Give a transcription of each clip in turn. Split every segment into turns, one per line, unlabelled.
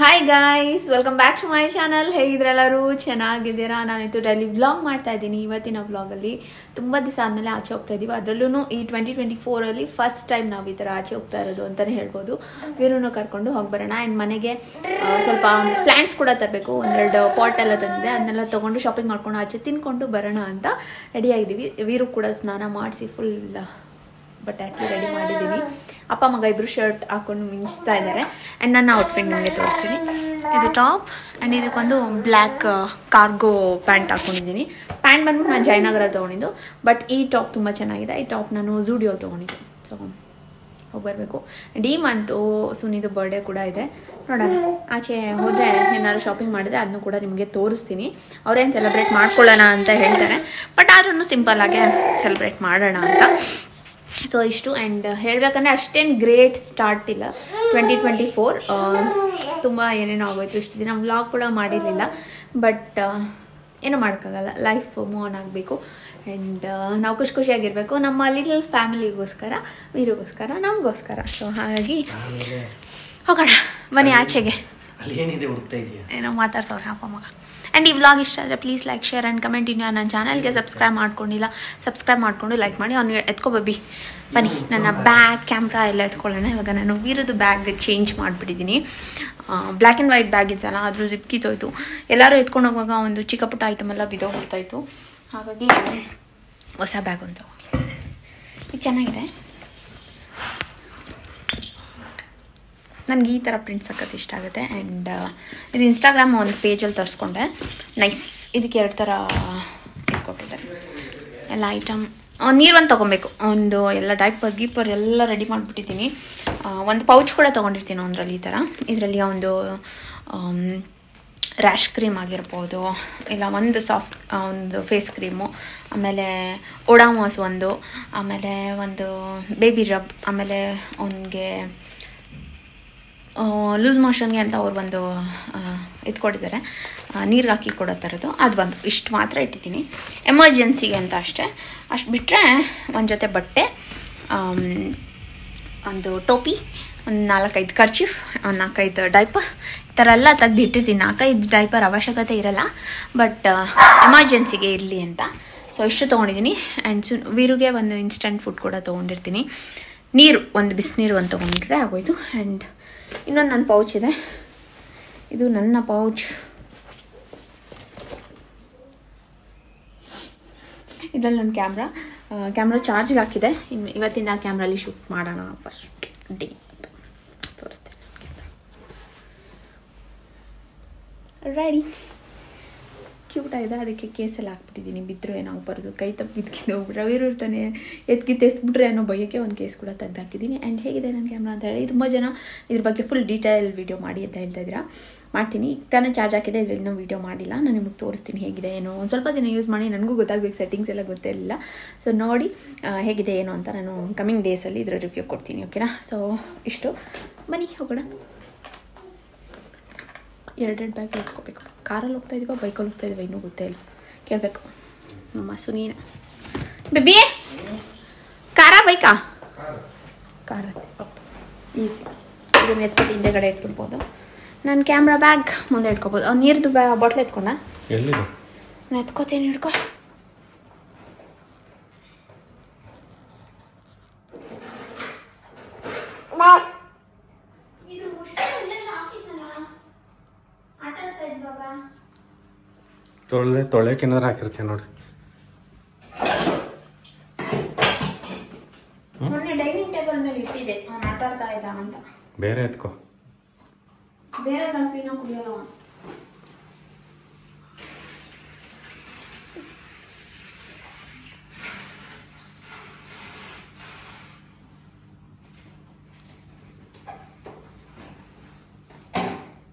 Hi guys, welcome back to my channel. ಹೇಗಿದ್ರೆಲ್ಲರೂ ಚೆನ್ನಾಗಿದ್ದೀರಾ? ನಾನಿತ್ತು ಡೈಲಿ ವ್ಲಾಗ್ ಮಾಡ್ತಾ ಇದ್ದೀನಿ. ಇವತ್ತಿನ ವ್ಲಾಗಲ್ಲಿ ತುಂಬ ದಿವಸ ಆದಮೇಲೆ ಆಚೆ ಹೋಗ್ತಾ ಇದ್ದೀವಿ. ಅದರಲ್ಲೂ ಈ 2024ಅಲ್ಲಿ ಫಸ್ಟ್ ಟೈಮ್ ನಾವು ಈ ಥರ ಆಚೆ ಹೋಗ್ತಾ ಇರೋದು ಅಂತಲೇ ಹೇಳ್ಬೋದು. ವೀರೂನು ಕರ್ಕೊಂಡು ಹೋಗಿ ಬರೋಣ. ಆ್ಯಂಡ್ ಮನೆಗೆ ಸ್ವಲ್ಪ ಪ್ಲ್ಯಾಂಟ್ಸ್ ಕೂಡ ತರಬೇಕು. ಒಂದೆರಡು ಪಾಟ್ ಎಲ್ಲ ತಂದಿದೆ. ಅದನ್ನೆಲ್ಲ ತೊಗೊಂಡು ಶಾಪಿಂಗ್ ಮಾಡ್ಕೊಂಡು ಆಚೆ ತಿನ್ಕೊಂಡು ಬರೋಣ ಅಂತ ರೆಡಿಯಾಗಿದ್ದೀವಿ. ವೀರು ಕೂಡ ಸ್ನಾನ ಮಾಡಿಸಿ ಫುಲ್ ಬಟ್ಟೆ ಹಾಕಿ ರೆಡಿ ಮಾಡಿದ್ದೀನಿ. ಅಪ್ಪ ಮಗ ಇಬ್ಬರು ಶರ್ಟ್ ಹಾಕೊಂಡು ಮಿಂಚ್ತಾ ಇದ್ದಾರೆ. ಆ್ಯಂಡ್ ನನ್ನ ಔಟ್ಫಿಟ್ ನಿಮಗೆ ತೋರಿಸ್ತೀನಿ. ಇದು ಟಾಪ್ ಆ್ಯಂಡ್ ಇದಕ್ಕೊಂದು ಬ್ಲ್ಯಾಕ್ ಕಾರ್ಗೋ ಪ್ಯಾಂಟ್ ಹಾಕ್ಕೊಂಡಿದ್ದೀನಿ. ಪ್ಯಾಂಟ್ ಬಂದ್ಬಿಟ್ಟು ನಾನು ಜಯನಗರಲ್ಲಿ ತೊಗೊಂಡಿದ್ದು. ಬಟ್ ಈ ಟಾಪ್ ತುಂಬ ಚೆನ್ನಾಗಿದೆ. ಈ ಟಾಪ್ ನಾನು ಝೂಡಿಯೋಲ್ಲಿ ತೊಗೊಂಡಿದ್ದೆ. ಸೊ ಹೋಗಿ ಬರಬೇಕು. ಆ್ಯಂಡ್ ಈ ಮಂತು ಸುನಿದು ಬರ್ಡೇ ಕೂಡ ಇದೆ. ನೋಡೋಣ, ಆಚೆ ಹೋದರೆ ಏನಾದ್ರು ಶಾಪಿಂಗ್ ಮಾಡಿದ್ರೆ ಅದನ್ನು ಕೂಡ ನಿಮಗೆ ತೋರಿಸ್ತೀನಿ. ಅವ್ರೇನು ಸೆಲೆಬ್ರೇಟ್ ಮಾಡ್ಕೊಳ್ಳೋಣ ಅಂತ ಹೇಳ್ತಾರೆ, ಬಟ್ ಆದ್ರೂ ಸಿಂಪಲ್ಲಾಗೆ ಸೆಲೆಬ್ರೇಟ್ ಮಾಡೋಣ ಅಂತ. ಸೊ ಇಷ್ಟು. ಆ್ಯಂಡ್ ಹೇಳಬೇಕಂದ್ರೆ ಅಷ್ಟೇನು ಗ್ರೇಟ್ ಸ್ಟಾರ್ಟ್ ಇಲ್ಲ 2024. ತುಂಬ ಏನೇನೋ ಆಗೋಯ್ತು. ಇಷ್ಟು ದಿನ ವ್ಲಾಗ್ ಕೂಡ ಮಾಡಿರಲಿಲ್ಲ. ಬಟ್ ಏನೂ ಮಾಡೋಕ್ಕಾಗಲ್ಲ, ಲೈಫ್ ಮೂವ್ ಆನ್ ಆಗಬೇಕು. ಆ್ಯಂಡ್ ನಾವು ಖುಷಿಯಾಗಿರಬೇಕು. ನಮ್ಮ ಲಿಟಲ್ ಫ್ಯಾಮಿಲಿಗೋಸ್ಕರ, ವೀರಿಗೋಸ್ಕರ, ನಮಗೋಸ್ಕರ. ಸೊ ಹಾಗಾಗಿ ಹೋಗೋಣ ಬನ್ನಿ ಆಚೆಗೆ. ಏನೋ ಮಾತಾಡ್ಸೋರು ಅಪ್ಪ ಮಗ. ಆ್ಯಂಡ್ ಈ ವ್ಲಾಗ್ ಇಷ್ಟ ಆದರೆ please like, share and comment. ಇನ್ನು ನನ್ನ ಚಾನಲ್ಗೆ ಸಬ್ಸ್ಕ್ರೈಬ್ ಮಾಡ್ಕೊಂಡಿಲ್ಲ, ಸಬ್ಸ್ಕ್ರೈಬ್ ಮಾಡಿಕೊಂಡು ಲೈಕ್ ಮಾಡಿ. ಅವ್ನು ಎತ್ಕೊಬೇಬಿ ಬನ್ನಿ. ನನ್ನ ಬ್ಯಾಗ್ ಕ್ಯಾಮ್ರಾ ಎಲ್ಲ ಎತ್ಕೊಳ್ಳೋಣ. ಇವಾಗ ನಾನು ವೀರದು ಬ್ಯಾಗ್ ಚೇಂಜ್ ಮಾಡಿಬಿಟ್ಟಿದ್ದೀನಿ. ಬ್ಲ್ಯಾಕ್ ಆ್ಯಂಡ್ ವೈಟ್ ಬ್ಯಾಗ್ ಇತ್ತಲ್ಲ, ಅದ್ರ ಜಿಪ್ ಕಿತ್ತೋಯ್ತು. ಎಲ್ಲರೂ ಎತ್ಕೊಂಡು ಹೋಗುವಾಗ ಒಂದು ಚಿಕ್ಕ ಪುಟ್ಟ ಐಟಮ್ ಎಲ್ಲ ಬಿದ್ದೋಗ್ಬಿಡ್ತಾಯಿತ್ತು. ಹಾಗಾಗಿ ಹೊಸ ಬ್ಯಾಗ್ ಒಂದು ಇದು ಚೆನ್ನಾಗಿದೆ. ನನಗೆ ಈ ಥರ ಪ್ರಿಂಟ್ ಸಖತ್ ಇಷ್ಟ ಆಗುತ್ತೆ. ಆ್ಯಂಡ್ ಇದು ಇನ್ಸ್ಟಾಗ್ರಾಮ್ ಒಂದು ಪೇಜಲ್ಲಿ ತರಿಸ್ಕೊಂಡೆ. ನೈಸ್. ಇದಕ್ಕೆ 2 ಥರ ಇದು ಕೊಟ್ಟಿದ್ದಾರೆ. ಎಲ್ಲ ಐಟಮ್. ನೀರು ಒಂದು ತೊಗೊಬೇಕು. ಒಂದು ಎಲ್ಲ ಡೈಪರ್ ಗೀಪರ್ ಎಲ್ಲ ರೆಡಿ ಮಾಡಿಬಿಟ್ಟಿದ್ದೀನಿ. ಒಂದು ಪೌಚ್ ಕೂಡ ತೊಗೊಂಡಿರ್ತೀನಿ ಒಂದರಲ್ಲಿ. ಈ ಥರ ಇದರಲ್ಲಿ ಒಂದು ರ್ಯಾಶ್ ಕ್ರೀಮ್ ಆಗಿರ್ಬೋದು, ಇಲ್ಲ ಒಂದು ಸಾಫ್ಟ್ ಒಂದು ಫೇಸ್ ಕ್ರೀಮು, ಆಮೇಲೆ ಒಡಾಮಾಸ್ ಒಂದು, ಆಮೇಲೆ ಒಂದು ಬೇಬಿ ರಬ್, ಆಮೇಲೆ ಅವನಿಗೆ ಲೂಸ್ ಮೋಷನ್ಗೆ ಅಂತ ಅವ್ರು ಒಂದು ಇದು ಕೊಟ್ಟಿದ್ದಾರೆ, ನೀರಿಗೆ ಹಾಕಿ ಕೊಡೋ ಥರದ್ದು. ಅದು ಒಂದು ಇಷ್ಟು ಮಾತ್ರ ಇಟ್ಟಿದ್ದೀನಿ ಎಮರ್ಜೆನ್ಸಿಗೆ ಅಂತ ಅಷ್ಟೇ. ಅಷ್ಟು ಬಿಟ್ಟರೆ ಒಂದು ಜೊತೆ ಬಟ್ಟೆ, ಒಂದು ಟೋಪಿ, ಒಂದು 4-5 ಕರ್ಚೀಫ್, ಒಂದು 4-5 ಡೈಪರ್, ಈ ಥರ ಎಲ್ಲ ತೆಗೆದಿಟ್ಟಿರ್ತೀನಿ. 4-5 ಡೈಪರ್ ಅವಶ್ಯಕತೆ ಇರಲ್ಲ, ಬಟ್ ಎಮರ್ಜೆನ್ಸಿಗೆ ಇರಲಿ ಅಂತ. ಸೊ ಇಷ್ಟು ತೊಗೊಂಡಿದ್ದೀನಿ. ಆ್ಯಂಡ್ ವೀರುಗೆ ಒಂದು ಇನ್ಸ್ಟೆಂಟ್ ಫುಡ್ ಕೂಡ ತೊಗೊಂಡಿರ್ತೀನಿ. ನೀರು ಒಂದು ಬಿಸಿನೀರು ಒಂದು ತೊಗೊಂಡ್ರೆ ಆಗೋಯ್ತು. ಆ್ಯಂಡ್ ಇನ್ನೊಂದು ನನ್ನ ಪೌಚ್ ಇದೆ. ಇದು ನನ್ನ ಪೌಚ್. ಇದರಲ್ಲಿ ನನ್ನ ಕ್ಯಾಮ್ರಾ ಚಾರ್ಜ್ಗೆ ಹಾಕಿದೆ. ಇನ್ನು ಇವತ್ತಿನ ಕ್ಯಾಮ್ರಲ್ಲಿ ಶೂಟ್ ಮಾಡೋಣ. ಫಸ್ಟ್ ಡೇ ತೋರಿಸ್ತೀನಿ. ರೆಡಿ. ಕ್ಯೂಟ್ ಆಗಿದೆ. ಅದಕ್ಕೆ ಕೇಸಲ್ಲಿ ಹಾಕ್ಬಿಟ್ಟಿದ್ದೀನಿ. ಬಿದ್ದರೂ ಏನಾಗಬಾರ್ದು, ಕೈ ತಪ್ಪು ಬಿದ್ಕಿದ್ದು ಹೋಗ್ಬಿಟ್ರೆ ವೀರು ಇರ್ತಾನೆ, ಎತ್ಕಿತ್ತೆಸ್ಬಿಟ್ರೆ ಅನ್ನೋ ಭಯಕ್ಕೆ ಒಂದು ಕೇಸ್ ಕೂಡ ತೆಗೆದು ಹಾಕಿದ್ದೀನಿ. ಆ್ಯಂಡ್ ಹೇಗಿದೆ ನನ್ನ ಕ್ಯಾಮ್ರಾ ಅಂತ ಹೇಳಿ ತುಂಬ ಜನ ಇದ್ರ ಬಗ್ಗೆ ಫುಲ್ ಡೀಟೇಲ್ ವೀಡಿಯೋ ಮಾಡಿ ಅಂತ ಹೇಳ್ತಾ ಇದ್ದೀರಾ. ಮಾಡ್ತೀನಿ. ಈಗ ತಾನೇ ಚಾರ್ಜ್ ಹಾಕಿದೆ. ಇದರಲ್ಲಿ ಇನ್ನೂ ವೀಡಿಯೋ ಮಾಡಿಲ್ಲ. ನಾನು ನಿಮಗೆ ತೋರಿಸ್ತೀನಿ ಹೇಗಿದೆ ಏನು. ಒಂದು ಸ್ವಲ್ಪ ದಿನ ಯೂಸ್ ಮಾಡಿ ನನಗೂ ಗೊತ್ತಾಗಬೇಕು. ಸೆಟ್ಟಿಂಗ್ಸ್ ಎಲ್ಲ ಗೊತ್ತಿರಲಿಲ್ಲ. ಸೊ ನೋಡಿ ಹೇಗಿದೆ ಏನು ಅಂತ ನಾನು ಕಮಿಂಗ್ ಡೇಸಲ್ಲಿ ಇದರ ರಿವ್ಯೂ ಕೊಡ್ತೀನಿ. ಓಕೆನಾ? ಸೊ ಇಷ್ಟು. ಬನ್ನಿ ಹೋಗೋಣ. 2 ಬ್ಯಾಗ್ ಎತ್ಕೋಬೇಕು. ಕಾರಲ್ಲಿ ಹೋಗ್ತಾ ಇದೀವ, ಬೈಕಲ್ಲಿ ಹೋಗ್ತಾ ಇದೀವ, ಇನ್ನೂ ಗೊತ್ತೇ ಇಲ್ಲ. ಕೇಳಬೇಕು ನಮ್ಮ ಸುನೀನ. ಬೇಬಿ, ಕಾರಾ ಬೈಕಾ? ಕಾರ. ಈಸಿ. ಇದನ್ನು ಎತ್ಬಿಟ್ಟು ಹಿಂದೆಗಡೆ ಇಟ್ಬಿಡ್ಬೋದು. ನಾನು ಕ್ಯಾಮ್ರಾ ಬ್ಯಾಗ್ ಮುಂದೆ ಇಟ್ಕೋಬೋದು. ಅವ್ನು ನೀರ್ದು ಬಾಟ್ಲ್ ಎತ್ಕೊಂಡ ನಾನು ಎತ್ಕೋತೀನಿ. ಹಿಡ್ಕೊ.
ತೊಳೆಯಕ್ಕೆ ಏನಾದ್ರು ಹಾಕಿರ್ತೀನಿ ನೋಡಿ.
ಮೊನ್ನೆ ಡೈನಿಂಗ್ ಟೇಬಲ್ ಮೇಲೆ ಇಟ್ಟಿದ್ದೆ, ಅವ್ನು ಆಟ ಆಡ್ತಾ ಇದ್ದ ಅಂತ.
ಬೇರೆ ಎತ್ಕೋ.
ಬೇರೆ ಕಾಫಿನ ಕುಡಿಯೋಲ್ಲ.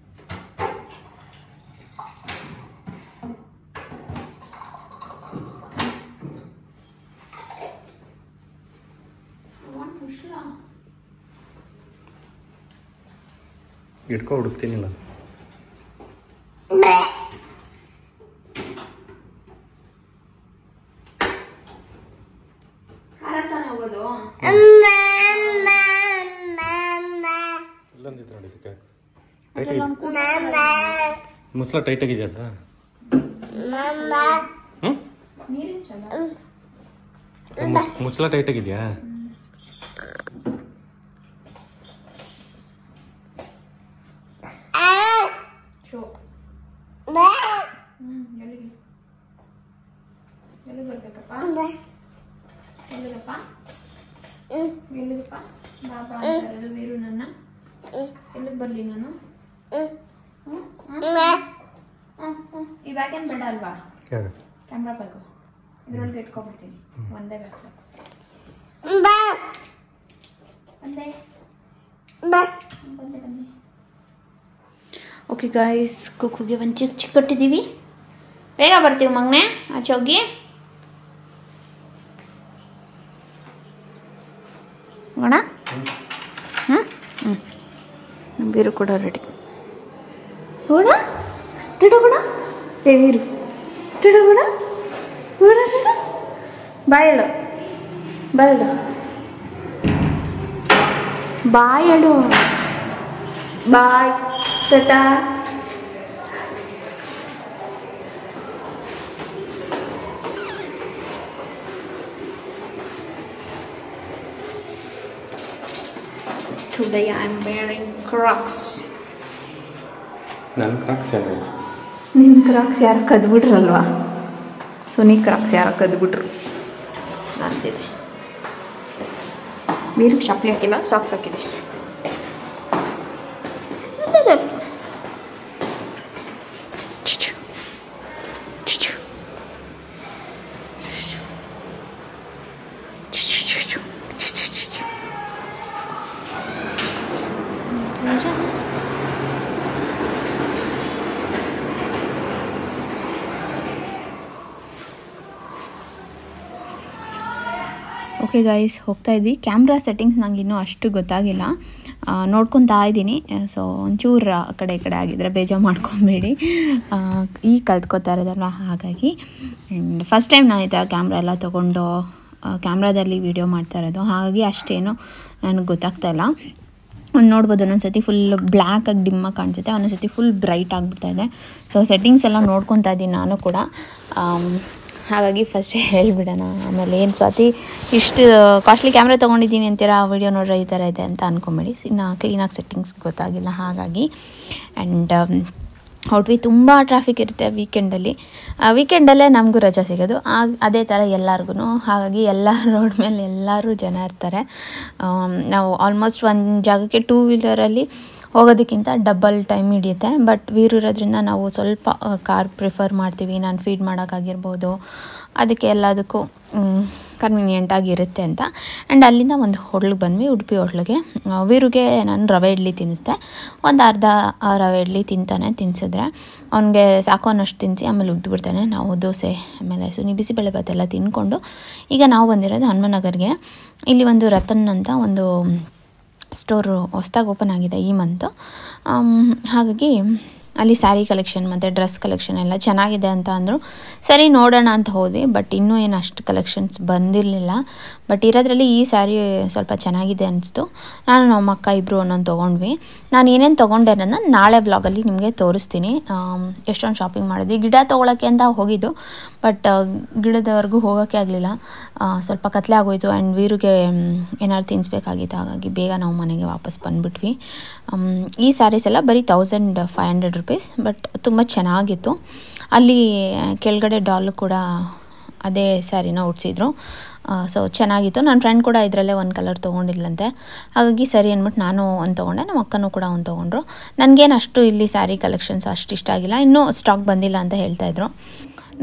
ಇಟ್ಕೊ, ಹುಡುಕ್ತೀನಿ ನಾನು.
ಹೋಗೋದು.
1 ಮುಚ್ಚಳ ಟೈಟ್ ಆಗಿದೆಯಾ ಮುಚ್ಚಳ ಟೈಟ್ ಆಗಿದೆಯಾ
ಬರ್ಲಿ ನಾನು ಈ ಬ್ಯಾಗ್ ಏನ್ ಬೇಡ ಅಲ್ವಾ ಕ್ಯಾಮ್ರಾ ಬ್ಯಾಗು ಇದ್ರೊಳಗೆ ಇಟ್ಕೊಬಿಡ್ತೀನಿ ಒಂದೇ ಬ್ಯಾಗ್ ಸಾಕು ಬಂದೆ ಓಕೆ ಗಾಯ್ಸ್ ಕುಕ್ಕುಗೆ ಒಂದು ಚಿಕ್ಕಟ್ಟಿದ್ದೀವಿ ಬೇಗ ಬರ್ತೀವಿ ಮಗನೆ ಆಚೆ ಹೋಗಿ ಹೋಗೋಣ ಬೀರು ಕೂಡ ರೆಡಿ ಹೋಗೋಣ ಟಿಡೋಗೋಣ ವೀರು ಟಿಡೋಗೋಣ ಬಾಯಳು ಬಾಯಳು ಬಾಯಳು ಬಾಯ್ Tata Today I'm wearing Crocs.
ನನ್ನ ಕ್ರಾಕ್ಸ್ ಏನಾಯ್ತು
ನಿಮ್ಮ ಕ್ರಾಕ್ಸ್ ಯಾರು ಕದ್ಬಿಟ್ರಲ್ವಾ ಸುನಿ ಕ್ರಾಕ್ಸ್ ಯಾರು ಕದ್ಬಿಟ್ರು ಅಂತಿದೆ ಬೀರು ಚಪ್ಪಲಿ ಹಾಕಿಲ್ಲ ಸಾಕ್ಸ್ ಹಾಕಿದೆ ಓಕೆ ಗೈಸ್ ಹೋಗ್ತಾ ಇದ್ವಿ ಕ್ಯಾಮ್ರಾ ಸೆಟ್ಟಿಂಗ್ಸ್ ನಂಗೆ ಇನ್ನೂ ಅಷ್ಟು ಗೊತ್ತಾಗಿಲ್ಲ ನೋಡ್ಕೊತಾ ಇದ್ದೀನಿ ಸೊ ಒಂಚೂರು ಆ ಕಡೆ ಈ ಕಡೆ ಆಗಿದ್ರೆ ಬೇಜಾರು ಮಾಡ್ಕೊಬೇಡಿ ಈಗ ಕಲ್ತ್ಕೋತಾ ಇರೋದಲ್ಲ ಹಾಗಾಗಿ ಆ್ಯಂಡ್ ಫಸ್ಟ್ ಟೈಮ್ ನಾನು ಈ ಥರ ಕ್ಯಾಮ್ರಾ ಎಲ್ಲ ತೊಗೊಂಡು ಕ್ಯಾಮ್ರಾದಲ್ಲಿ ವೀಡಿಯೋ ಮಾಡ್ತಾ ಇರೋದು ಹಾಗಾಗಿ ಅಷ್ಟೇನು ನನಗೆ ಗೊತ್ತಾಗ್ತಾ ಇಲ್ಲ ನೋಡ್ಬೋದು ಒಂದೊಂದು ಸತಿ ಫುಲ್ ಬ್ಲ್ಯಾಕಾಗಿ ಡಿಮ್ಮಾಗಿ ಕಾಣಿಸುತ್ತೆ ಒಂದೊಂದು ಸತಿ ಫುಲ್ ಬ್ರೈಟ್ ಆಗಿಬಿಡ್ತಾ ಇದೆ ಸೊ ಸೆಟ್ಟಿಂಗ್ಸ್ ಎಲ್ಲ ನೋಡ್ಕೊತಾ ಇದ್ದೀನಿ ನಾನು ಕೂಡ ಹಾಗಾಗಿ ಫಸ್ಟ್ ಹೇಳಿಬಿಡೋಣ ಆಮೇಲೆ ಏನು ಸ್ವಾತಿ ಇಷ್ಟು ಕಾಸ್ಟ್ಲಿ ಕ್ಯಾಮ್ರಾ ತೊಗೊಂಡಿದ್ದೀನಿ ಅಂತೀರಾ ವೀಡಿಯೋ ನೋಡ್ರೆ ಈ ಥರ ಇದೆ ಅಂತ ಅಂದ್ಕೊಂಬೇಡಿ ಇನ್ನು ಕ್ಲೀನಾಗಿ ಸೆಟ್ಟಿಂಗ್ಸ್ ಗೊತ್ತಾಗಿಲ್ಲ ಹಾಗಾಗಿ ಆ್ಯಂಡ್ ಹೊರಟ್ವಿ ತುಂಬ ಟ್ರಾಫಿಕ್ ಇರುತ್ತೆ ವೀಕೆಂಡಲ್ಲೇ ನಮಗೂ ರಜೆ ಸಿಗೋದು ಅದೇ ಥರ ಎಲ್ಲರಿಗೂ ಹಾಗಾಗಿ ಎಲ್ಲ ರೋಡ್ ಮೇಲೆ ಎಲ್ಲರೂ ಜನ ಇರ್ತಾರೆ ನಾವು ಆಲ್ಮೋಸ್ಟ್ ಒಂದು ಜಾಗಕ್ಕೆ 2 ವೀಲರಲ್ಲಿ ಹೋಗೋದಕ್ಕಿಂತ ಡಬಲ್ ಟೈಮ್ ಹಿಡಿಯುತ್ತೆ ಬಟ್ ವೀರು ಇರೋದ್ರಿಂದ ನಾವು ಸ್ವಲ್ಪ ಕಾರ್ ಪ್ರಿಫರ್ ಮಾಡ್ತೀವಿ ನಾನು ಫೀಡ್ ಮಾಡೋಕ್ಕಾಗಿರ್ಬೋದು ಅದಕ್ಕೆ ಎಲ್ಲದಕ್ಕೂ ಕನ್ವೀನಿಯೆಂಟಾಗಿರುತ್ತೆ ಅಂತ ಆ್ಯಂಡ್ ಅಲ್ಲಿಂದ ಒಂದು ಹೋಟ್ಲಿಗೆ ಬಂದ್ವಿ ಉಡುಪಿ ಹೋಟ್ಲಿಗೆ ವೀರುಗೆ ನಾನು ರವೆ ಇಡ್ಲಿ ತಿನ್ನಿಸ್ದೆ ಒಂದು ಅರ್ಧ ರವೆ ಇಡ್ಲಿ ತಿನ್ಸಿದ್ರೆ ಅವನಿಗೆ ಸಾಕು ಅನ್ನೋಷ್ಟು ತಿನ್ನಿಸಿ ಆಮೇಲೆ ಉಗ್ದುಬಿಡ್ತಾನೆ ನಾವು ದೋಸೆ ಆಮೇಲೆ ಸುನಿ ಬಿಸಿಬೇಳೆಭಾತ್ ಎಲ್ಲ ತಿನ್ಕೊಂಡು ಈಗ ನಾವು ಬಂದಿರೋದು ಹನುಮನಗರ್ಗೆ ಇಲ್ಲಿ ಒಂದು ರತನ್ ಅಂತ ಒಂದು ಸ್ಟೋರು ಹೊಸ್ದಾಗಿ ಓಪನ್ ಆಗಿದೆ ಈ ಮಂತು ಹಾಗಾಗಿ ಅಲ್ಲಿ ಸ್ಯಾರಿ ಕಲೆಕ್ಷನ್ ಮತ್ತು ಡ್ರೆಸ್ ಕಲೆಕ್ಷನ್ ಎಲ್ಲ ಚೆನ್ನಾಗಿದೆ ಅಂತ ಅಂದರು ಸರಿ ನೋಡೋಣ ಅಂತ ಹೋದ್ವಿ ಬಟ್ ಇನ್ನೂ ಏನು ಅಷ್ಟು ಕಲೆಕ್ಷನ್ಸ್ ಬಂದಿರಲಿಲ್ಲ ಬಟ್ ಇರೋದ್ರಲ್ಲಿ ಈ ಸ್ಯಾರಿ ಸ್ವಲ್ಪ ಚೆನ್ನಾಗಿದೆ ಅನಿಸ್ತು ನಾನು ನಮ್ಮ ಅಕ್ಕ ಇಬ್ಬರು ಒಂದೊಂದು ತೊಗೊಂಡ್ವಿ ನಾನು ಏನೇನು ತೊಗೊಂಡೆ ಅನ್ನೋದನ್ನ ನಾಳೆ ವ್ಲಾಗಲ್ಲಿ ನಿಮಗೆ ತೋರಿಸ್ತೀನಿ ಎಷ್ಟೊಂದು ಶಾಪಿಂಗ್ ಮಾಡಿದ್ವಿ ಗಿಡ ತೊಗೊಳಕ್ಕೆ ಅಂತ ಹೋಗಿದ್ದು ಬಟ್ ಗಿಡದವರೆಗೂ ಹೋಗೋಕ್ಕೆ ಆಗಲಿಲ್ಲ ಸ್ವಲ್ಪ ಕತ್ಲೆ ಆಗೋಯಿತು ಆ್ಯಂಡ್ ವೀರಿಗೆ ಏನಾದ್ರು ತಿನ್ನಿಸ್ಬೇಕಾಗಿತ್ತು ಹಾಗಾಗಿ ಬೇಗ ನಾವು ಮನೆಗೆ ವಾಪಸ್ ಬಂದುಬಿಟ್ವಿ ಈ ಸ್ಯಾರೀಸ್ ಎಲ್ಲ ಬರೀ 1500 ರೂಪೀಸ್ ಬಟ್ ತುಂಬ ಚೆನ್ನಾಗಿತ್ತು ಅಲ್ಲಿ ಕೆಳಗಡೆ ಡಾಲ್ ಕೂಡ ಅದೇ ಸ್ಯಾರಿನ ಉಡ್ಸಿದ್ರು ಸೊ ಚೆನ್ನಾಗಿತ್ತು ನನ್ನ ಫ್ರೆಂಡ್ ಕೂಡ ಇದರಲ್ಲೇ ಒಂದು ಕಲರ್ ತೊಗೊಂಡಿದ್ಲಂತೆ ಹಾಗಾಗಿ ಸರಿ ಅಂದ್ಬಿಟ್ಟು ನಾನು ಒಂದು ತೊಗೊಂಡೆ ನಮ್ಮ ಅಕ್ಕನೂ ಕೂಡ ಒಂದು ತೊಗೊಂಡ್ರು ನನಗೇನು ಅಷ್ಟು ಇಲ್ಲಿ ಸ್ಯಾರಿ ಕಲೆಕ್ಷನ್ಸ್ ಅಷ್ಟು ಇಷ್ಟ ಆಗಿಲ್ಲ ಇನ್ನೂ ಸ್ಟಾಕ್ ಬಂದಿಲ್ಲ ಅಂತ ಹೇಳ್ತಾಯಿದ್ರು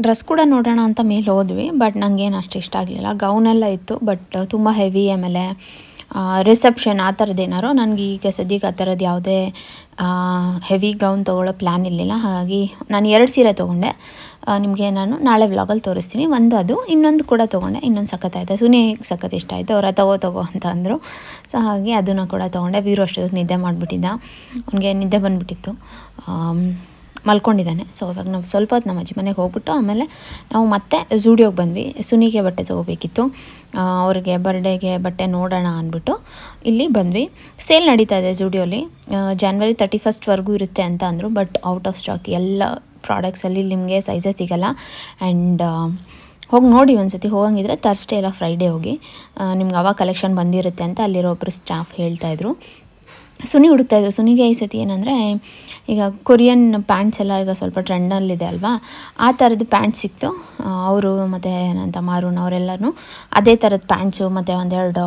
ಡ್ರೆಸ್ ಕೂಡ ನೋಡೋಣ ಅಂತ ಮೇಲೆ ಹೋದ್ವಿ ಬಟ್ ನನಗೇನು ಅಷ್ಟು ಇಷ್ಟ ಆಗಲಿಲ್ಲ ಗೌನೆಲ್ಲ ಇತ್ತು ಬಟ್ ತುಂಬ ಹೆವಿ ಆಮೇಲೆ ರಿಸೆಪ್ಷನ್ ಆ ಥರದ್ದೇನಾರು ನನಗೆ ಈಗ ಸದ್ಯಕ್ಕೆ ಆ ಥರದ್ದು ಯಾವುದೇ ಹೆವಿ ಗೌನ್ ತೊಗೊಳ್ಳೋ ಪ್ಲ್ಯಾನ್ ಇರಲಿಲ್ಲ ಹಾಗಾಗಿ ನಾನು 2 ಸೀರೆ ತೊಗೊಂಡೆ ನಿಮಗೆ ನಾನು ನಾಳೆ ವ್ಲಾಗಲ್ಲಿ ತೋರಿಸ್ತೀನಿ ಒಂದು ಅದು ಇನ್ನೊಂದು ಕೂಡ ತೊಗೊಂಡೆ ಇನ್ನೊಂದು ಸಖತ್ತಾಯಿತು ಸುನಿ ಸಖತ್ ಇಷ್ಟ ಆಯಿತು ಅವರ ತಗೋ ಅಂತ ಅಂದರು ಸೊ ಹಾಗೆ ಅದನ್ನು ಕೂಡ ತೊಗೊಂಡೆ ವೀರು ಅಷ್ಟೊತ್ತಿಗೆ ನಿದ್ದೆ ಮಾಡಿಬಿಟ್ಟಿದ್ದ ಅವನಿಗೆ ನಿದ್ದೆ ಬಂದುಬಿಟ್ಟಿತ್ತು ಮಲ್ಕೊಂಡಿದ್ದಾನೆ. ಸೊ ಇವಾಗ ನಾವು ಸ್ವಲ್ಪ ಹೊತ್ತು ನಮ್ಮ ಅಜ್ಜಿ ಮನೆಗೆ ಹೋಗ್ಬಿಟ್ಟು ಆಮೇಲೆ ನಾವು ಮತ್ತೆ ಝೂಡಿಯೋಗೆ ಬಂದ್ವಿ. ಸುನಿಗೆ ಬಟ್ಟೆ ತೊಗೋಬೇಕಿತ್ತು, ಅವ್ರಿಗೆ ಬರ್ಡೇಗೆ ಬಟ್ಟೆ ನೋಡೋಣ ಅಂದ್ಬಿಟ್ಟು ಇಲ್ಲಿ ಬಂದ್ವಿ. ಸೇಲ್ ನಡೀತಾ ಇದೆ ಝೂಡಿಯೋಲಿ, January 31st ಇರುತ್ತೆ ಅಂತ ಅಂದರು. ಬಟ್ ಔಟ್ ಆಫ್ ಸ್ಟಾಕ್ ಎಲ್ಲ ಪ್ರಾಡಕ್ಟ್ಸಲ್ಲಿ ನಿಮಗೆ ಸೈಜೇ ಸಿಗೋಲ್ಲ. ಆ್ಯಂಡ್ ಹೋಗಿ ನೋಡಿ ಒಂದ್ಸತಿ, ಹೋಗಂಗಿದ್ರೆ ಥರ್ಸ್ಡೇ ಇಲ್ಲ ಫ್ರೈಡೇ ಹೋಗಿ, ನಿಮ್ಗೆ ಅವಾಗ ಕಲೆಕ್ಷನ್ ಬಂದಿರುತ್ತೆ ಅಂತ ಅಲ್ಲಿರೋ ಒಬ್ಬರು ಸ್ಟಾಫ್ ಹೇಳ್ತಾಯಿದ್ರು. ಸುನಿ ಹುಡುಕ್ತಾಯಿದ್ರು. ಸುನಿಗೆ ಈ ಸತಿ ಏನಂದರೆ ಈಗ ಕೊರಿಯನ್ ಪ್ಯಾಂಟ್ಸ್ ಎಲ್ಲ ಈಗ ಸ್ವಲ್ಪ ಟ್ರೆಂಡಲ್ಲಿದೆ ಅಲ್ವಾ, ಆ ಥರದ್ದು ಪ್ಯಾಂಟ್ಸ್ ಸಿಕ್ತು. ಅವರು ಮತ್ತು ಏನಂತ ಮಾರುನ್ ಅವರೆಲ್ಲರೂ ಅದೇ ಥರದ ಪ್ಯಾಂಟ್ಸು ಮತ್ತು ಒಂದೆರಡು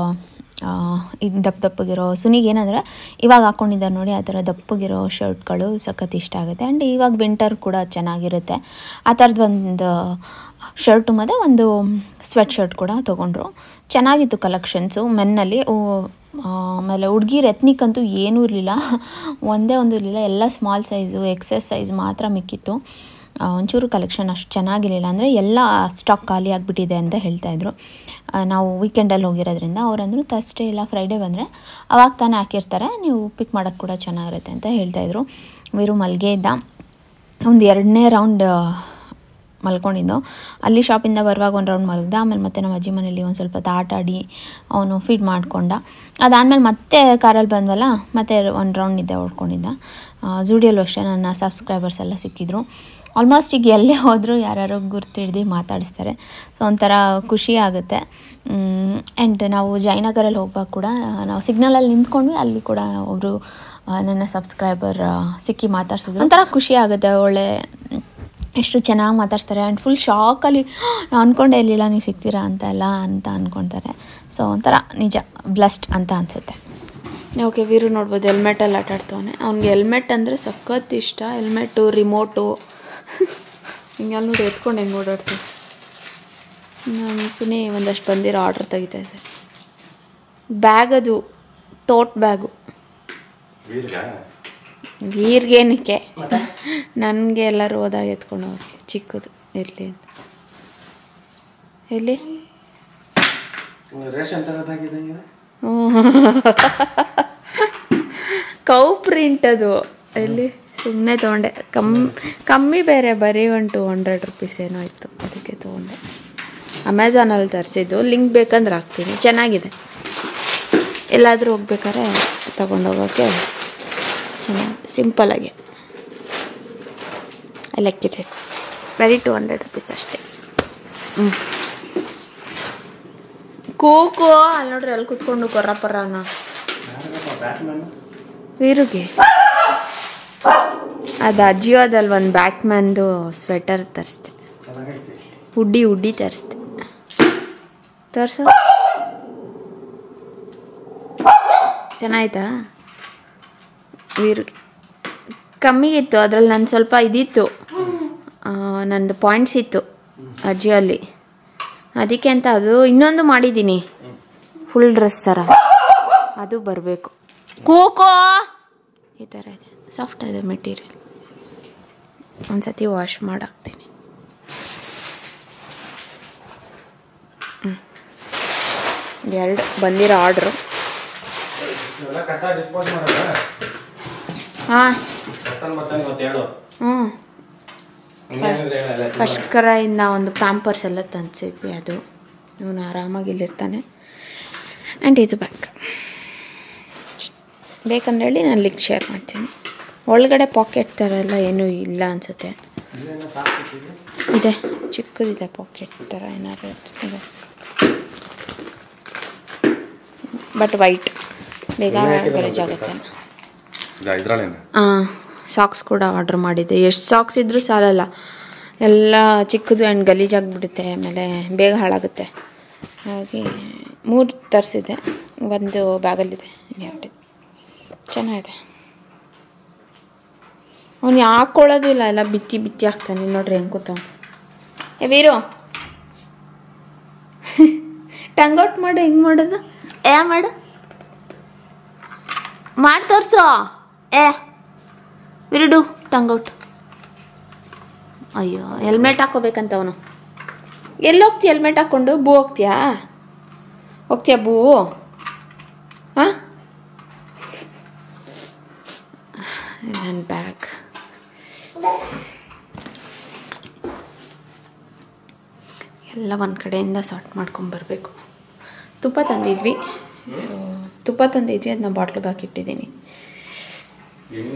ಇದು ದಪ್ಪಗಿರೋ, ಸುನಿಗೆ ಏನಂದರೆ ಇವಾಗ ಹಾಕ್ಕೊಂಡಿದ್ದಾರೆ ನೋಡಿ ಆ ಥರ ದಪ್ಪಗಿರೋ ಶರ್ಟ್ಗಳು ಸಖತ್ ಇಷ್ಟ ಆಗುತ್ತೆ. ಆ್ಯಂಡ್ ಇವಾಗ ವಿಂಟರ್ ಕೂಡ ಚೆನ್ನಾಗಿರುತ್ತೆ. ಆ ಥರದ್ದು ಒಂದು ಶರ್ಟು ಮತ್ತು ಒಂದು ಸ್ವೆಟ್ ಶರ್ಟ್ ಕೂಡ ತೊಗೊಂಡ್ರು. ಚೆನ್ನಾಗಿತ್ತು ಕಲೆಕ್ಷನ್ಸು ಮೆನ್ನಲ್ಲಿ. ಆಮೇಲೆ ಹುಡುಗಿರು ಎತ್ನಿಕ್ ಅಂತೂ ಏನೂ ಇರಲಿಲ್ಲ, ಒಂದೇ ಒಂದು ಇರಲಿಲ್ಲ, ಎಲ್ಲ ಸ್ಮಾಲ್ ಸೈಜು ಎಕ್ಸೆಸ್ ಸೈಜ್ ಮಾತ್ರ ಮಿಕ್ಕಿತ್ತು. ಒಂಚೂರು ಕಲೆಕ್ಷನ್ ಅಷ್ಟು ಚೆನ್ನಾಗಿರಲಿಲ್ಲ, ಅಂದರೆ ಎಲ್ಲ ಸ್ಟಾಕ್ ಖಾಲಿ ಆಗಿಬಿಟ್ಟಿದೆ ಅಂತ ಹೇಳ್ತಾಯಿದ್ರು. ನಾವು ವೀಕೆಂಡಲ್ಲಿ ಹೋಗಿರೋದ್ರಿಂದ ಅವರಂದರು ಥರ್ಸ್ಡೇ ಇಲ್ಲ ಫ್ರೈಡೇ ಬಂದರೆ ಅವಾಗ ತಾನೇ ಹಾಕಿರ್ತಾರೆ, ನೀವು ಪಿಕ್ ಮಾಡೋಕ್ಕೆ ಕೂಡ ಚೆನ್ನಾಗಿರುತ್ತೆ ಅಂತ ಹೇಳ್ತಾಯಿದ್ರು. ವೀರು ಮಲ್ಗೆ ಇದ್ದ, ಒಂದು 2ನೇ ರೌಂಡ್ ಮಲ್ಕೊಂಡಿದ್ದು. ಅಲ್ಲಿ ಶಾಪಿಂದ ಬರುವಾಗ ಒಂದು ರೌಂಡ್ ಮಲಗ್ದ. ಆಮೇಲೆ ಮತ್ತೆ ನಮ್ಮ ಅಜ್ಜಿ ಮನೇಲಿ ಒಂದು ಸ್ವಲ್ಪ ಆಟ ಆಡಿ ಅವನು ಫೀಡ್ ಮಾಡ್ಕೊಂಡ. ಅದಾದಮೇಲೆ ಮತ್ತೆ ಕಾರಲ್ಲಿ ಬಂದ್ವಲ್ಲ, ಮತ್ತೆ ಒಂದು ರೌಂಡ್ ನಿದ್ದೆ ಹೊಡ್ಕೊಂಡಿದ್ದ. ಝೂಡಿಯಲ್ಲೂ ಅಷ್ಟೇ ನನ್ನ ಸಬ್ಸ್ಕ್ರೈಬರ್ಸ್ ಎಲ್ಲ ಸಿಕ್ಕಿದ್ರು. ಆಲ್ಮೋಸ್ಟ್ ಈಗ ಎಲ್ಲೇ ಹೋದರೂ ಯಾರ್ಯಾರೋ ಗುರ್ತಿಡ್ದು ಮಾತಾಡಿಸ್ತಾರೆ. ಸೊ ಒಂಥರ ಖುಷಿ ಆಗುತ್ತೆ. ಆ್ಯಂಡ್ ನಾವು ಜಯನಗರಲ್ಲಿ ಹೋಗುವಾಗ ಕೂಡ ನಾವು ಸಿಗ್ನಲಲ್ಲಿ ನಿಂತ್ಕೊಂಡ್ವಿ, ಅಲ್ಲಿ ಕೂಡ ಒಬ್ಬರು ನನ್ನ ಸಬ್ಸ್ಕ್ರೈಬರ್ ಸಿಕ್ಕಿ ಮಾತಾಡ್ಸಿದ್ರು. ಒಂಥರ ಖುಷಿ ಆಗುತ್ತೆ. ಒಳ್ಳೆ ಎಷ್ಟು ಚೆನ್ನಾಗಿ ಮಾತಾಡ್ಸ್ತಾರೆ. ಆ್ಯಂಡ್ ಫುಲ್ ಶಾಕಲ್ಲಿ ನಾವು ಅಂದ್ಕೊಂಡೇ ಇರಲಿಲ್ಲ ನೀವು ಸಿಗ್ತೀರಾ ಅಂತೆಲ್ಲ ಅಂತ ಅಂದ್ಕೊತಾರೆ. ಸೊ ಒಂಥರ ನಿಜ ಬ್ಲೆಸ್ಡ್ ಅಂತ ಅನಿಸುತ್ತೆ. ಓಕೆ, ವೀರು ನೋಡ್ಬೋದು ಹೆಲ್ಮೆಟಲ್ಲಿ ಆಟಾಡ್ತವನೆ. ಅವ್ನಿಗೆ ಹೆಲ್ಮೆಟ್ ಅಂದರೆ ಸಖತ್ ಇಷ್ಟ. ಹೆಲ್ಮೆಟು, ರಿಮೋಟು ಹಿಂಗೆಲ್ಲ ನೋಡಿ ಎತ್ಕೊಂಡು ಹೆಂಗೆ ಓಡಾಡ್ತೀವಿ. ನಾನು ಸುನಿ ಒಂದಷ್ಟು ಬಂದಿರೋ ಆರ್ಡ್ರ್ ತೆಗಿತಾ ಇದ್ದಾರೆ. ಬ್ಯಾಗ್, ಅದು ಟೋಟ್ ಬ್ಯಾಗು. ವೀರ್ಗೇನಕ್ಕೆ, ನನಗೆ ಎಲ್ಲರೂ ಹೋದಾಗ ಎತ್ಕೊಂಡು ಹೋಗೋಕ್ಕೆ ಚಿಕ್ಕದು ಇರಲಿ ಅಂತ. ಎಲ್ಲಿ ಕೌ ಪ್ರಿಂಟ್ ಅದು. ಎಲ್ಲಿ ಸುಮ್ಮನೆ ತೊಗೊಂಡೆ, ಕಮ್ಮಿ ಬೇರೆ, ಬರೀ ಒಂದು 200 ರೂಪೀಸ್ ಏನೋ ಇತ್ತು, ಅದಕ್ಕೆ ತೊಗೊಂಡೆ. ಅಮೆಝಾನಲ್ಲಿ ತರಿಸಿದ್ದು, ಲಿಂಕ್ ಬೇಕಂದ್ರೆ ಹಾಕ್ತೀನಿ. ಚೆನ್ನಾಗಿದೆ, ಎಲ್ಲಾದರೂ ಹೋಗ್ಬೇಕಾದ್ರೆ ತಗೊಂಡೋಗೋಕ್ಕೆ ಚೆನ್ನಾಗಿ ಸಿಂಪಲ್ಲಾಗಿ. I like it. ಬರೀ 200 ರೂಪೀಸ್ ಅಷ್ಟೇ. ಕೂಕು ಅಲ್ಲಿ ನೋಡ್ರಿ, ಅಲ್ಲಿ ಕೂತ್ಕೊಂಡು ಕೊರ್ರಪರ್ರನ ವೀರುಗೆ. ಅದು ಅಜಿಯೋದಲ್ಲಿ ಒಂದು ಬ್ಯಾಟ್ಮ್ಯಾನ್ದು ಸ್ವೆಟರ್ ತರಿಸ್ದೆ, ಹುಡ್ಡಿ ತರಿಸ್ದೆ. ತರ್ಸ ಚೆನ್ನಾಯ್ತಾ? ವೀರುಗೆ ಕಮ್ಮಿಗಿತ್ತು, ಅದರಲ್ಲಿ ನಾನು ಸ್ವಲ್ಪ ಇದಿತ್ತು, ನಂದು ಪಾಯಿಂಟ್ಸ್ ಇತ್ತು ಅಜಿಯೋಲ್ಲಿ, ಅದಕ್ಕೆ ಅಂತ ಅದು ಇನ್ನೊಂದು ಮಾಡಿದ್ದೀನಿ, ಫುಲ್ ಡ್ರೆಸ್ ಥರ. ಅದು ಬರಬೇಕು. ಕೂಕೋ ಈ ಥರ ಇದೆ, ಸಾಫ್ಟ್ ಇದೆ ಮೆಟೀರಿಯಲ್. ಒಂದ್ಸತಿ ವಾಶ್ ಮಾಡಾಕ್ತೀನಿ. ಎರಡು ಬಂದಿರೋ ಆರ್ಡ್ರು. ಹಾಂ, ಫಸ್ಟ್ ಕರಾಯಿಂದ ಒಂದು ಪ್ಯಾಂಪರ್ಸ್ ಎಲ್ಲ ತಂದಿಸಿದ್ವಿ, ಅದು ಇವನು ಆರಾಮಾಗಿ ಇಲ್ಲಿರ್ತಾನೆ. ಆ್ಯಂಡ್ ಇದು ಬ್ಯಾಗ್ ಬೇಕಂದ್ರೆ ಹೇಳಿ, ನಾನು ಲಿಂಕ್ ಶೇರ್ ಮಾಡ್ತೀನಿ. ಒಳಗಡೆ ಪಾಕೆಟ್ ಥರ ಎಲ್ಲ ಏನೂ ಇಲ್ಲ ಅನಿಸುತ್ತೆ. ಇದೆ, ಚಿಕ್ಕದಿದೆ ಪಾಕೆಟ್ ಥರ ಏನಾದ್ರು ಇದೆ, ಬಟ್ ವೈಟ್, ಬೇಗ ಗಲೀಜ್ ಆಗುತ್ತೆ. ಹಾಂ, ಸಾಕ್ಸ್ ಕೂಡ ಆರ್ಡ್ರ್ ಮಾಡಿದ್ದೆ. ಎಷ್ಟು ಸಾಕ್ಸ್ ಇದ್ರೂ ಸಾಲಲ್ಲ, ಎಲ್ಲ ಚಿಕ್ಕದು ಆ್ಯಂಡ್ ಗಲೀಜಾಗಿಬಿಡುತ್ತೆ, ಆಮೇಲೆ ಬೇಗ ಹಾಳಾಗುತ್ತೆ. ಹಾಗೆ 3 ತರಿಸಿದೆ, ಒಂದು ಬ್ಯಾಗಲ್ಲಿದೆ, 2 ಚೆನ್ನಾಗಿದೆ. ಅವನು ಹಾಕ್ಕೊಳ್ಳೋದು ಇಲ್ಲ, ಎಲ್ಲ ಬಿತ್ತಿ ಹಾಕ್ತಾನೆ. ನೋಡ್ರಿ ಹೆಂಗೆ ಕೂತವನು. ಏ ವೀರು, ಟಂಗೌಟ್ ಮಾಡು. ಹೆಂಗೆ ಮಾಡೋದು? ಮಾಡು, ಮಾಡಿ ತೋರಿಸು. ವಿರುಡು ಟಂಗೌಟ್. ಅಯ್ಯೋ, ಹೆಲ್ಮೆಟ್ ಹಾಕೋಬೇಕಂತ ಅವನು. ಎಲ್ಲಿ ಹೋಗ್ತೀಯ ಹೆಲ್ಮೆಟ್ ಹಾಕ್ಕೊಂಡು? ಬೂ ಹೋಗ್ತೀಯಾ ಬೂ? ಹಾಂ, ನನ್ನ ಬ್ಯಾಗ್ ಎಲ್ಲ ಒಂದು ಕಡೆಯಿಂದ ಸಾರ್ಟ್ ಮಾಡ್ಕೊಂಬರ್ಬೇಕು. ತುಪ್ಪ ತಂದಿದ್ವಿ, ಸೊ ತುಪ್ಪ ತಂದಿದ್ವಿ, ಅದನ್ನ ಬಾಟ್ಲಿಗೆ ಹಾಕಿಟ್ಟಿದ್ದೀನಿ.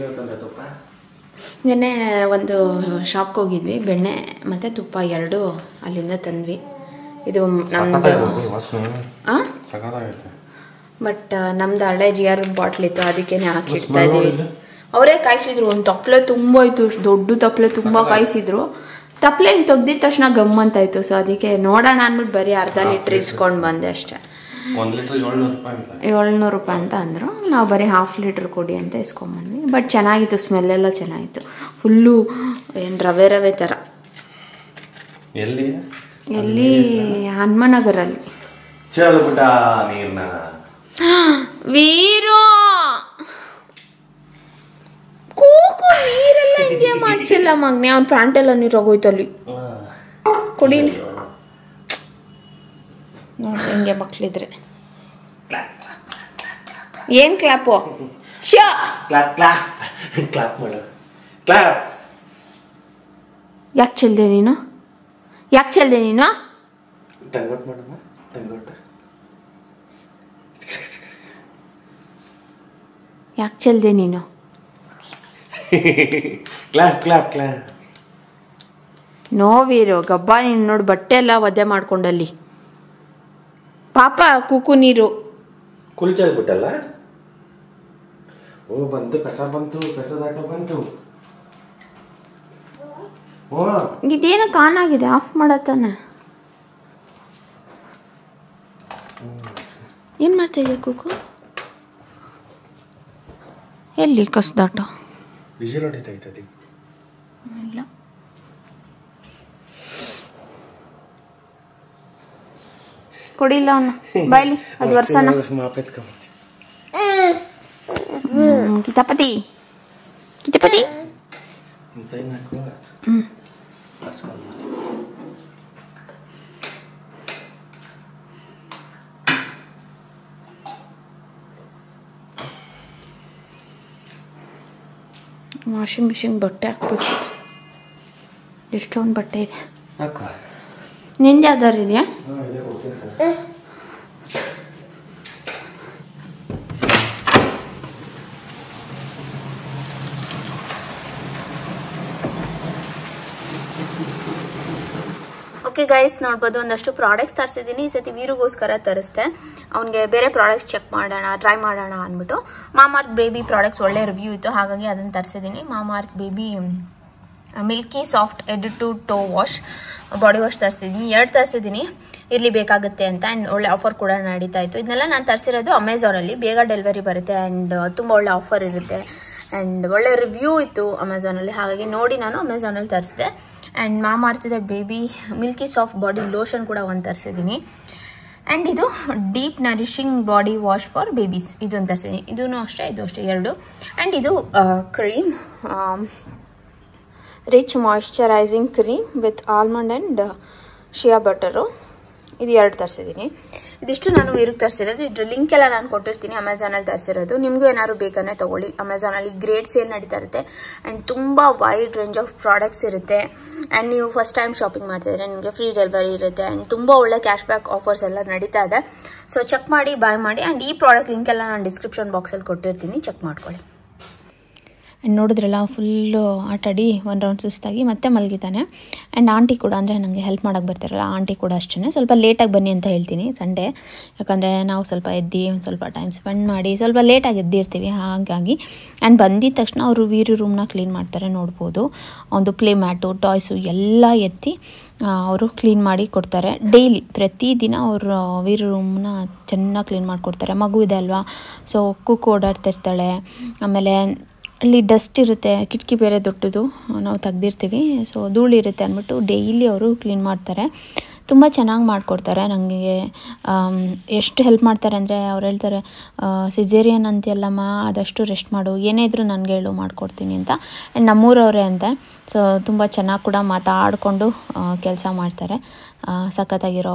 ನೆನ್ನೆ ಒಂದು ಶಾಪ್ಗೆ ಹೋಗಿದ್ವಿ, ಬೆಣ್ಣೆ ಮತ್ತು ತುಪ್ಪ ಎರಡು ಅಲ್ಲಿಂದ ತಂದ್ವಿ. ಇದು ನಮ್ಮದು ಬಟ್ ನಮ್ದು ಹಳೆ GR ಬಾಟ್ಲ್ ಇತ್ತು, ಅದಕ್ಕೇನೆ ಹಾಕಿಡ್ತಾ ಇದ್ದೀವಿ. ಅವರೇ ಕಾಯಿಸಿದ್ರು, ಒಂದು ತಪ್ಪಲೆ ತುಂಬ ಇತ್ತು, ದೊಡ್ಡ ತಪ್ಪಲೆ ತುಂಬ ಕಾಯಿಸಿದ್ರು. ತಪ್ಪಲೆ ಹಿಂಗೆ ತೆಗ್ದಿದ ತಕ್ಷಣ ಗಮ್ ಅಂತ ಇತ್ತು. ಸೊ ಅದಕ್ಕೆ ನೋಡೋಣ ಅಂದ್ಬಿಟ್ಟು ಬರೀ ಅರ್ಧ ಲೀಟ್ರ್ ಇಸ್ಕೊಂಡು ಬಂದೆ ಅಷ್ಟೇ. 700 ರೂಪಾಯಿ ಅಂತ ಅಂದರು. ನಾವು ಬರೀ ½ ಲೀಟ್ರ್ ಕೊಡಿ ಅಂತ ಇಸ್ಕೊಂಡ್ಬಂದ್ವಿ. ಬಟ್ ಚೆನ್ನಾಗಿತ್ತು, ಸ್ಮೆಲ್ಲೆಲ್ಲ ಚೆನ್ನಾಗಿತ್ತು. ಫುಲ್ಲು ಏನು ರವೆ ರವೆ ಥರ. ಎಲ್ಲಿ ಹನುಮನಗರಲ್ಲಿ. ವೀರೋ ಕೂಕು ನೀರೆಲ್ಲ ಹಿಂಗೆ ಮಾಡ್ಸಿಲ್ಲ ಮಗ್ನೆ. ಅವ್ನ ಪ್ಯಾಂಟೆಲ್ಲ ನೀರು ಹೋಗೋಯ್ತು ಅಲ್ಲಿ. ಕುಡೀಲಿ ನೋಡಿ ಹೆಂಗೆ ಮಕ್ಳಿದ್ರೆ. ಏನ್ ಕ್ಲಾಪು? ಯಾಕೆ ಚೆಲ್ದೆ ನೀನು? ಯಾಕೆ ಚೆಲ್ದೆ ನೀನು? ಯಾಕೆ ಚೆಲ್ದೆ ನೀನು? ನೋವೀರು ಗಬ್ಬ ನೀನು ನೋಡಿ, ಬಟ್ಟೆ ಎಲ್ಲ ಒದ್ದೆ ಮಾಡ್ಕೊಂಡಲ್ಲಿ ಪಾಪ. ಕೂಕು ನೀರು
ಕುಲ್ಚಾಗ್ಬಿಟ್ಟಲ್ಲ. ಓ ಬಂತು, ಕಸ ಬಂತು, ಕಸದಾಟ ಬಂತು.
ಇದೇನು ಆನ್ ಆಗಿದೆ, ಆಫ್ ಮಾಡತ್ತಾನೆ. ಏನ್ ಮಾಡ್ತಾ ಇದೆಯಾ ಕೂಕು? ಎಲ್ಲಿ ಕಸದಾಟ?
ವಿಜಿಲ್ ಹೊಡಿತಾ ಇದ್ದದಿ.
ಇಲ್ಲ, ಕೊಡಿಲ್ಲ ಅವನು ಬಾಯ್ಲಿ. ಅದು ವರ್ಷನ ಕಿತಾಪತಿ ಕಿತಾಪತಿ. ವಾಷಿಂಗ್ ಮಿಷಿನ್ ಬಟ್ಟೆ ಹಾಕ್ಬೇಕು. ಎಷ್ಟೊಂದು ಬಟ್ಟೆ ಇದೆ. ನಿಂದು ಯಾವ್ದಾರು ಇದೆಯಾ? ಓಕೆ ಗೈಸ್, ನೋಡ್ಬೋದು ಒಂದಷ್ಟು ಪ್ರಾಡಕ್ಟ್ಸ್ ತರಿಸಿದ್ದೀನಿ. ಈ ಸತಿ ವೀರುಗೋಸ್ಕರ ತರಿಸ್ದೆ. ಅವ್ನಿಗೆ ಬೇರೆ ಪ್ರಾಡಕ್ಟ್ಸ್ ಚೆಕ್ ಮಾಡೋಣ, ಟ್ರೈ ಮಾಡೋಣ ಅಂದ್ಬಿಟ್ಟು. ಮಾಮಾರ್ತ್ ಬೇಬಿ ಪ್ರಾಡಕ್ಟ್ಸ್ ಒಳ್ಳೆ ರಿವ್ಯೂ ಇತ್ತು, ಹಾಗಾಗಿ ಅದನ್ನು ತರಿಸಿದ್ದೀನಿ. Mamaearth baby milky soft head to toe wash body wash ತರಿಸಿದ್ದೀನಿ. 2 ತರಿಸಿದ್ದೀನಿ, ಇರ್ಲಿ ಬೇಕಾಗುತ್ತೆ ಅಂತ. ಆ್ಯಂಡ್ ಒಳ್ಳೆ ಆಫರ್ ಕೂಡ ನಡೀತಾ ಇತ್ತು. ಇದನ್ನೆಲ್ಲ ನಾನು ತರಿಸಿರೋದು ಅಮೆಝಾನಲ್ಲಿ. ಬೇಗ ಡೆಲಿವರಿ ಬರುತ್ತೆ ಆ್ಯಂಡ್ ತುಂಬ ಒಳ್ಳೆ ಆಫರ್ ಇರುತ್ತೆ ಆ್ಯಂಡ್ ಒಳ್ಳೆ ರಿವ್ಯೂ ಇತ್ತು ಅಮೆಝಾನಲ್ಲಿ. ಹಾಗಾಗಿ ನೋಡಿ ನಾನು ಅಮೆಝಾನಲ್ಲಿ ತರಿಸಿದೆ. ಆ್ಯಂಡ್ ಮಾಮಾರ್ತಿದೆ baby milky soft body lotion ಕೂಡ ಒಂದು ತರಿಸಿದ್ದೀನಿ. ಆ್ಯಂಡ್ ಇದು deep nourishing body wash for babies, ಇದೊಂದು ತರಿಸಿದ್ದೀನಿ. ಇದೂ ಅಷ್ಟೇ, ಇದು ಅಷ್ಟೇ 2. ಆ್ಯಂಡ್ ಇದು cream, rich moisturising cream with almond and shea butter, ಇದು 2 ತರಿಸಿದ್ದೀನಿ. ಇದಿಷ್ಟು ನಾನು ವೀರಿಗೆ ತರಿಸಿರೋದು. ಇದ್ರ ಲಿಂಕ್ ಎಲ್ಲ ನಾನು ಕೊಟ್ಟಿರ್ತೀನಿ. ಅಮೆಝಾನಲ್ಲಿ ತರಿಸಿರೋದು. ನಿಮಗೂ ಏನಾದ್ರು ಬೇಕಂದ್ರೆ ತೊಗೊಳ್ಳಿ. ಅಮೆಝಾನಲ್ಲಿ ಗ್ರೇಟ್ ಸೇಲ್ ನಡೀತಾ ಇರುತ್ತೆ ಆ್ಯಂಡ್ ತುಂಬ ವೈಡ್ ರೇಂಜ್ ಆಫ್ ಪ್ರಾಡಕ್ಟ್ಸ್ ಇರುತ್ತೆ. ಆ್ಯಂಡ್ ನೀವು ಫಸ್ಟ್ ಟೈಮ್ ಶಾಪಿಂಗ್ ಮಾಡ್ತಿದ್ರೆ ನಿಮಗೆ ಫ್ರೀ ಡೆಲಿವರಿ ಇರುತ್ತೆ ಆ್ಯಂಡ್ ತುಂಬ ಒಳ್ಳೆ ಕ್ಯಾಶ್ ಬ್ಯಾಕ್ ಆಫರ್ಸ್ ಎಲ್ಲ ನಡೀತಾ ಇದೆ. ಸೊ ಚೆಕ್ ಮಾಡಿ, ಬೈ ಮಾಡಿ. ಆ್ಯಂಡ್ ಈ ಪ್ರಾಡಕ್ಟ್ ಲಿಂಕ್ ಎಲ್ಲ ನಾನು ಡಿಸ್ಕ್ರಿಪ್ಷನ್ ಬಾಕ್ಸಲ್ಲಿ ಕೊಟ್ಟಿರ್ತೀನಿ, ಚೆಕ್ ಮಾಡ್ಕೊಳ್ಳಿ. ಆ್ಯಂಡ್ ನೋಡಿದ್ರಲ್ಲ, ಫುಲ್ಲು ಆಟಾಡಿ 1 ರೌಂಡ್ ಸುಸ್ತಾಗಿ ಮತ್ತೆ ಮಲಗಿದ್ದಾನೆ. ಆ್ಯಂಡ್ ಆಂಟಿ ಕೂಡ, ಅಂದರೆ ನನಗೆ ಹೆಲ್ಪ್ ಮಾಡೋಕ್ಕೆ ಬರ್ತಾರಲ್ಲ ಆಂಟಿ ಕೂಡ ಅಷ್ಟೇ, ಸ್ವಲ್ಪ ಲೇಟಾಗಿ ಬನ್ನಿ ಅಂತ ಹೇಳ್ತೀನಿ ಸಂಡೇ. ಯಾಕಂದರೆ ನಾವು ಸ್ವಲ್ಪ ಎದ್ದು ಒಂದು ಸ್ವಲ್ಪ ಟೈಮ್ ಸ್ಪೆಂಡ್ ಮಾಡಿ ಸ್ವಲ್ಪ ಲೇಟಾಗಿ ಎದ್ದಿರ್ತೀವಿ, ಹಾಗಾಗಿ. ಆ್ಯಂಡ್ ಬಂದಿದ್ದ ತಕ್ಷಣ ಅವರು ವೀರು ರೂಮ್ನ ಕ್ಲೀನ್ ಮಾಡ್ತಾರೆ, ನೋಡ್ಬೋದು. ಒಂದು ಪ್ಲೇ ಮ್ಯಾಟು, ಟಾಯ್ಸು ಎಲ್ಲ ಎತ್ತಿ ಅವರು ಕ್ಲೀನ್ ಮಾಡಿ ಕೊಡ್ತಾರೆ. ಡೈಲಿ ಪ್ರತಿದಿನ ಅವರು ವೀರು ರೂಮ್ನ ಚೆನ್ನಾಗಿ ಕ್ಲೀನ್ ಮಾಡಿಕೊಡ್ತಾರೆ. ಮಗು ಇದೆ ಅಲ್ವಾ, ಸೊ ಕುಕ್ ಓಡಾಡ್ತಿರ್ತಾಳೆ. ಆಮೇಲೆ ಅಲ್ಲಿ ಡಸ್ಟ್ ಇರುತ್ತೆ, ಕಿಟಕಿ ಬೇರೆ ದೊಡ್ಡದು ನಾವು ತೆಗ್ದಿರ್ತೀವಿ, ಸೊ ಧೂಳಿರುತ್ತೆ ಅಂದ್ಬಿಟ್ಟು ಡೈಲಿ ಅವರು ಕ್ಲೀನ್ ಮಾಡ್ತಾರೆ. ತುಂಬ ಚೆನ್ನಾಗಿ ಮಾಡಿಕೊಡ್ತಾರೆ. ನನಗೆ ಎಷ್ಟು ಹೆಲ್ಪ್ ಮಾಡ್ತಾರೆ ಅಂದರೆ, ಅವ್ರು ಹೇಳ್ತಾರೆ ಸಿಜೇರಿಯನ್ ಅಂತೆಲ್ಲಮ್ಮ, ಆದಷ್ಟು ರೆಸ್ಟ್ ಮಾಡು, ಏನೇ ಇದ್ರೂ ನನಗೆ ಹೇಳು, ಮಾಡಿಕೊಡ್ತೀನಿ ಅಂತ. ಆ್ಯಂಡ್ ನಮ್ಮೂರವರೇ ಅಂತ, ಸೊ ತುಂಬ ಚೆನ್ನಾಗಿ ಕೂಡ ಮಾತಾಡಿಕೊಂಡು ಕೆಲಸ ಮಾಡ್ತಾರೆ. ಸಖತ್ತಾಗಿರೋ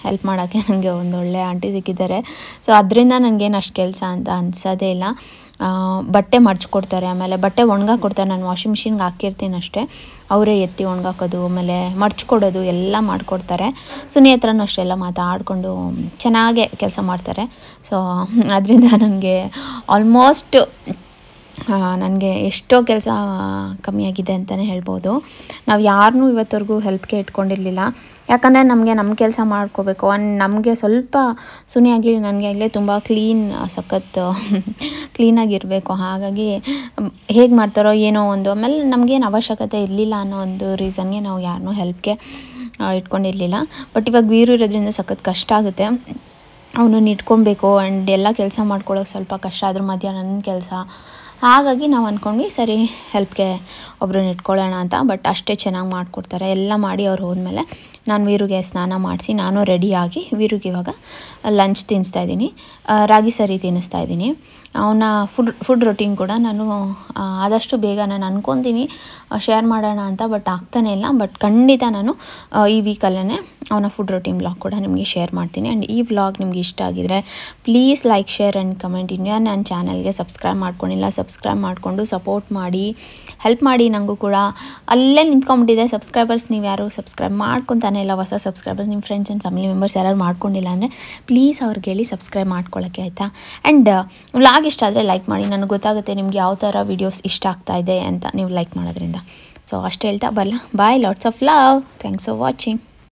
ಹೆಲ್ಪ್ ಮಾಡೋಕ್ಕೆ ನನಗೆ ಒಂದೊಳ್ಳೆ ಆಂಟಿ ಸಿಕ್ಕಿದ್ದಾರೆ. ಸೊ ಅದರಿಂದ ನನಗೇನು ಅಷ್ಟು ಕೆಲಸ ಅಂತ ಅನಿಸೋದೇ ಇಲ್ಲ. ಬಟ್ಟೆ ಮಡ್ಚ್ಕೊಡ್ತಾರೆ, ಆಮೇಲೆ ಬಟ್ಟೆ ಒಣಗಾಕೊಡ್ತಾರೆ. ನಾನು ವಾಷಿಂಗ್ ಮಿಷಿನ್ಗೆ ಹಾಕಿರ್ತೀನಿ ಅಷ್ಟೇ, ಅವರೇ ಎತ್ತಿ ಒಣಗಾಕೋದು ಆಮೇಲೆ ಮಡ್ಚ್ಕೊಡೋದು ಎಲ್ಲ ಮಾಡಿಕೊಡ್ತಾರೆ. ಸುನಿ ಹತ್ರನೂ ಅಷ್ಟೆಲ್ಲ ಮಾತಾಡಿಕೊಂಡು ಚೆನ್ನಾಗೇ ಕೆಲಸ ಮಾಡ್ತಾರೆ. ಸೊ ಅದರಿಂದ ನನಗೆ ಆಲ್ಮೋಸ್ಟ್ ನನಗೆ ಎಷ್ಟೋ ಕೆಲಸ ಕಮ್ಮಿಯಾಗಿದೆ ಅಂತಲೇ ಹೇಳ್ಬೋದು. ನಾವು ಯಾರನ್ನೂ ಇವತ್ತವರೆಗೂ ಹೆಲ್ಪ್ಗೆ ಇಟ್ಕೊಂಡಿರಲಿಲ್ಲ. ಯಾಕಂದರೆ ನಮಗೆ ನಮ್ಮ ಕೆಲಸ ಮಾಡ್ಕೋಬೇಕು. ನಮಗೆ ಸ್ವಲ್ಪ ಸುನಿಯಾಗಿ ನನಗೆ ಆಗಲೇ ತುಂಬ ಸಖತ್ ಕ್ಲೀನಾಗಿರಬೇಕು. ಹಾಗಾಗಿ ಹೇಗೆ ಮಾಡ್ತಾರೋ ಏನೋ ಒಂದು, ಆಮೇಲೆ ನಮಗೇನು ಅವಶ್ಯಕತೆ ಇರಲಿಲ್ಲ ಅನ್ನೋ ಒಂದು ರೀಸನ್ಗೆ ನಾವು ಯಾರನ್ನೂ ಹೆಲ್ಪ್ಗೆ ಇಟ್ಕೊಂಡಿರಲಿಲ್ಲ. ಬಟ್ ಇವಾಗ ವೀರು ಇರೋದ್ರಿಂದ ಸಖತ್ ಕಷ್ಟ ಆಗುತ್ತೆ. ಅವನನ್ನು ಇಟ್ಕೊಬೇಕು ಆ್ಯಂಡ್ ಎಲ್ಲ ಕೆಲಸ ಮಾಡ್ಕೊಳ್ಳೋಕೆ ಸ್ವಲ್ಪ ಕಷ್ಟ. ಅದ್ರ ಮಧ್ಯ ನನ್ನ ಕೆಲಸ, ಹಾಗಾಗಿ ನಾವು ಅಂದ್ಕೊಂಡ್ವಿ ಸರಿ ಹೆಲ್ಪ್ಗೆ ಒಬ್ರನ್ನ ಇಟ್ಕೊಳ್ಳೋಣ ಅಂತ. ಬಟ್ ಅಷ್ಟೇ ಚೆನ್ನಾಗಿ ಮಾಡಿಕೊಡ್ತಾರೆ. ಎಲ್ಲ ಮಾಡಿ ಅವ್ರು ಹೋದ್ಮೇಲೆ ನಾನು ವೀರುಗೆ ಸ್ನಾನ ಮಾಡಿಸಿ ನಾನು ರೆಡಿಯಾಗಿ ವೀರುಗೆ ಇವಾಗ ಲಂಚ್ ತಿನ್ನಿಸ್ತಾಯಿದ್ದೀನಿ. ರಾಗಿ ಸರಿ ತಿನ್ನಿಸ್ತಾಯಿದ್ದೀನಿ. ಅವನ ಫುಡ್ ರೊಟೀನ್ ಕೂಡ ನಾನು ಆದಷ್ಟು ಬೇಗ ನಾನು ಅಂದ್ಕೊತೀನಿ ಶೇರ್ ಮಾಡೋಣ ಅಂತ, ಬಟ್ ಆಗ್ತಾನೇ ಇಲ್ಲ. ಬಟ್ ಖಂಡಿತ ನಾನು ಈ ವೀಕಲ್ಲೇ ಅವನ ಫುಡ್ ರೊಟೀನ್ ವ್ಲಾಗ್ ಕೂಡ ನಿಮಗೆ ಶೇರ್ ಮಾಡ್ತೀನಿ. ಆ್ಯಂಡ್ ಈ ವ್ಲಾಗ್ ನಿಮ್ಗೆ ಇಷ್ಟ ಆಗಿದರೆ please like, share and comment. ಇನ್ನೂ ನನ್ನ ಚಾನಲ್ಗೆ ಸಬ್ಸ್ಕ್ರೈಬ್ ಮಾಡ್ಕೊಂಡಿಲ್ಲ, ಸಬ್ಸ್ಕ್ರೈಬ್ ಮಾಡಿಕೊಂಡು ಸಪೋರ್ಟ್ ಮಾಡಿ, ಹೆಲ್ಪ್ ಮಾಡಿ. ನನಗೂ ಕೂಡ ಅಲ್ಲೇ ನಿಂತ್ಕೊಂಡ್ಬಿಟ್ಟಿದೆ ಸಬ್ಸ್ಕ್ರೈಬರ್ಸ್. ನೀವು ಯಾರು ಸಬ್ಸ್ಕ್ರೈಬ್ ಮಾಡ್ಕೊತಾನೆ ಇಲ್ಲ, ಹೊಸ ಸಬ್ಸ್ಕ್ರೈಬರ್ಸ್ ನಿಮ್ಮ ಫ್ರೆಂಡ್ಸ್ ಆ್ಯಂಡ್ ಫ್ಯಾಮಿಲಿ ಮೆಂಬರ್ಸ್ ಯಾರು ಮಾಡ್ಕೊಂಡಿಲ್ಲ ಅಂದರೆ ಪ್ಲೀಸ್ ಅವ್ರಿಗೆ ಹೇಳಿ ಸಬ್ಸ್ಕ್ರೈಬ್ ಮಾಡ್ಕೊಳ್ಳೋಕ್ಕೆ, ಆಯಿತಾ? ಆ್ಯಂಡ್ ವ್ಲಾಗ್ ಇಷ್ಟ ಆದರೆ ಲೈಕ್ ಮಾಡಿ. ನನಗೆ ಗೊತ್ತಾಗುತ್ತೆ ನಿಮ್ಗೆ ಯಾವ ಥರ ವೀಡಿಯೋಸ್ ಇಷ್ಟ ಆಗ್ತಾ ಇದೆ ಅಂತ ನೀವು ಲೈಕ್ ಮಾಡೋದ್ರಿಂದ. ಸೊ ಅಷ್ಟು ಹೇಳ್ತಾ ಬರಲ್ಲ, bye, lots of love, thanks for watching.